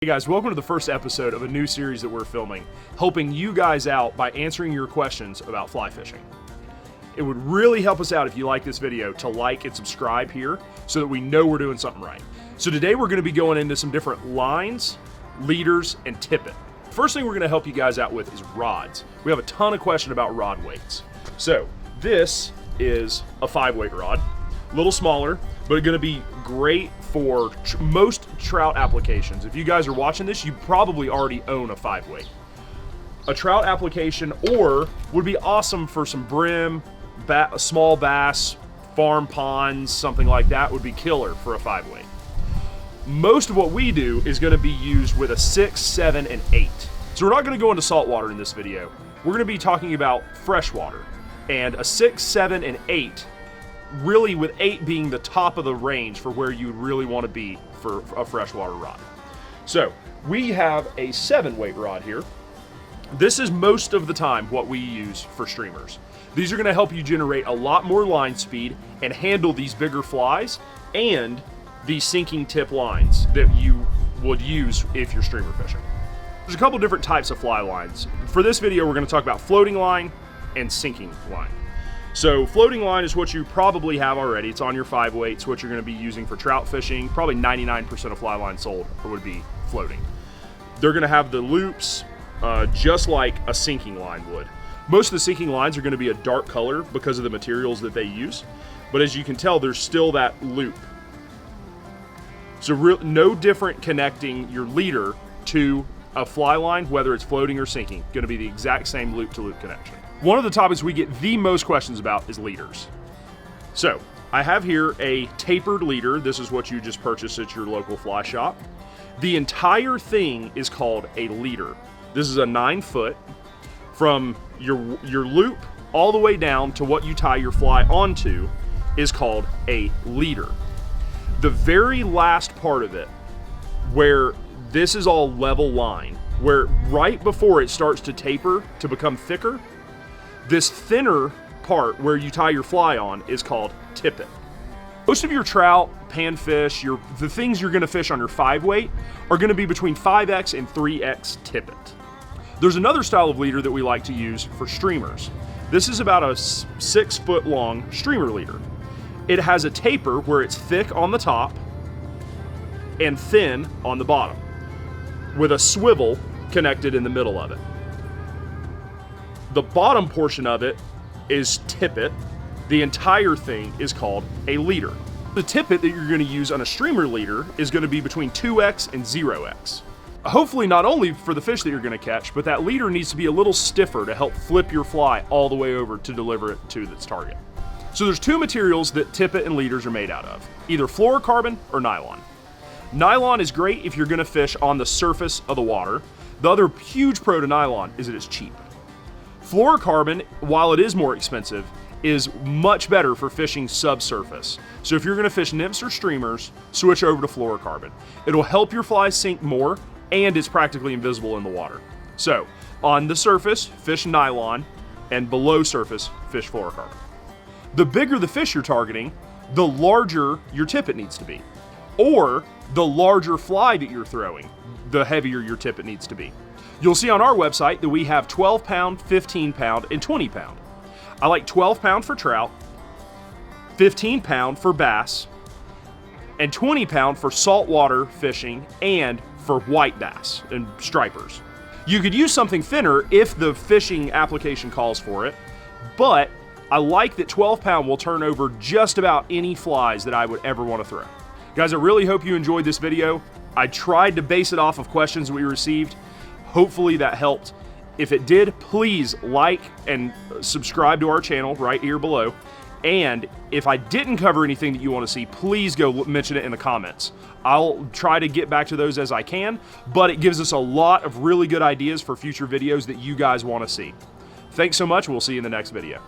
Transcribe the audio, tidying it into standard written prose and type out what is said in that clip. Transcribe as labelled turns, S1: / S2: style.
S1: Hey guys, welcome to the first episode of a new series that we're filming, helping you guys out by answering your questions about fly fishing. It would really help us out if you like this video to like and subscribe here so that we know we're doing something right. So today we're going to be going into some different lines, leaders, and tippet. First thing we're going to help you guys out with is rods. We have a ton of questions about rod weights. So this is a 5-weight rod, a little smaller, but it's going to be great for most trout applications. If you guys are watching this, you probably already own a 5-weight. A trout application or would be awesome for some brim, small bass, farm ponds, something like that would be killer for a 5-weight. Most of what we do is going to be used with a 6, 7, and 8. So we're not going to go into saltwater in this video. We're going to be talking about freshwater. And a 6, 7, and 8, really with 8 being the top of the range for where you really want to be for a freshwater rod. So we have a 7-weight rod here. This is most of the time what we use for streamers. These are going to help you generate a lot more line speed and handle these bigger flies and these sinking tip lines that you would use if you're streamer fishing. There's a couple different types of fly lines. For this video, we're going to talk about floating line and sinking line. So floating line is what you probably have already. It's on your 5-weight. It's what you're going to be using for trout fishing. Probably 99% of fly lines sold would be floating. They're going to have the loops just like a sinking line would. Most of the sinking lines are going to be a dark color because of the materials that they use. But as you can tell, there's still that loop. So no different connecting your leader to a fly line, whether it's floating or sinking. Going to be the exact same loop-to-loop connection. One of the topics we get the most questions about is leaders. So I have here a tapered leader. This is what you just purchased at your local fly shop. The entire thing is called a leader. This is a 9-foot from your loop all the way down to what you tie your fly onto is called a leader. The very last part of it, where this is all level line, where right before it starts to taper to become thicker, this thinner part where you tie your fly on is called tippet. Most of your trout, panfish, the things you're going to fish on your 5-weight are going to be between 5X and 3X tippet. There's another style of leader that we like to use for streamers. This is about a 6-foot long streamer leader. It has a taper where it's thick on the top and thin on the bottom, with a swivel connected in the middle of it. The bottom portion of it is tippet. The entire thing is called a leader. The tippet that you're going to use on a streamer leader is going to be between 2X and 0X. Hopefully not only for the fish that you're going to catch, but that leader needs to be a little stiffer to help flip your fly all the way over to deliver it to its target. So there's two materials that tippet and leaders are made out of, either fluorocarbon or nylon. Nylon is great if you're going to fish on the surface of the water. The other huge pro to nylon is that it's cheap. Fluorocarbon, while it is more expensive, is much better for fishing subsurface. So if you're going to fish nymphs or streamers, switch over to fluorocarbon. It'll help your flies sink more, and it's practically invisible in the water. So on the surface, fish nylon, and below surface, fish fluorocarbon. The bigger the fish you're targeting, the larger your tippet needs to be. Or the larger fly that you're throwing, the heavier your tippet needs to be. You'll see on our website that we have 12-pound, 15-pound, and 20-pound. I like 12-pound for trout, 15-pound for bass, and 20-pound for saltwater fishing and for white bass and stripers. You could use something thinner if the fishing application calls for it, but I like that 12-pound will turn over just about any flies that I would ever want to throw. Guys, I really hope you enjoyed this video. I tried to base it off of questions we received. Hopefully that helped. If it did, please like and subscribe to our channel right here below. And if I didn't cover anything that you want to see, please go mention it in the comments. I'll try to get back to those as I can, but it gives us a lot of really good ideas for future videos that you guys want to see. Thanks so much. We'll see you in the next video.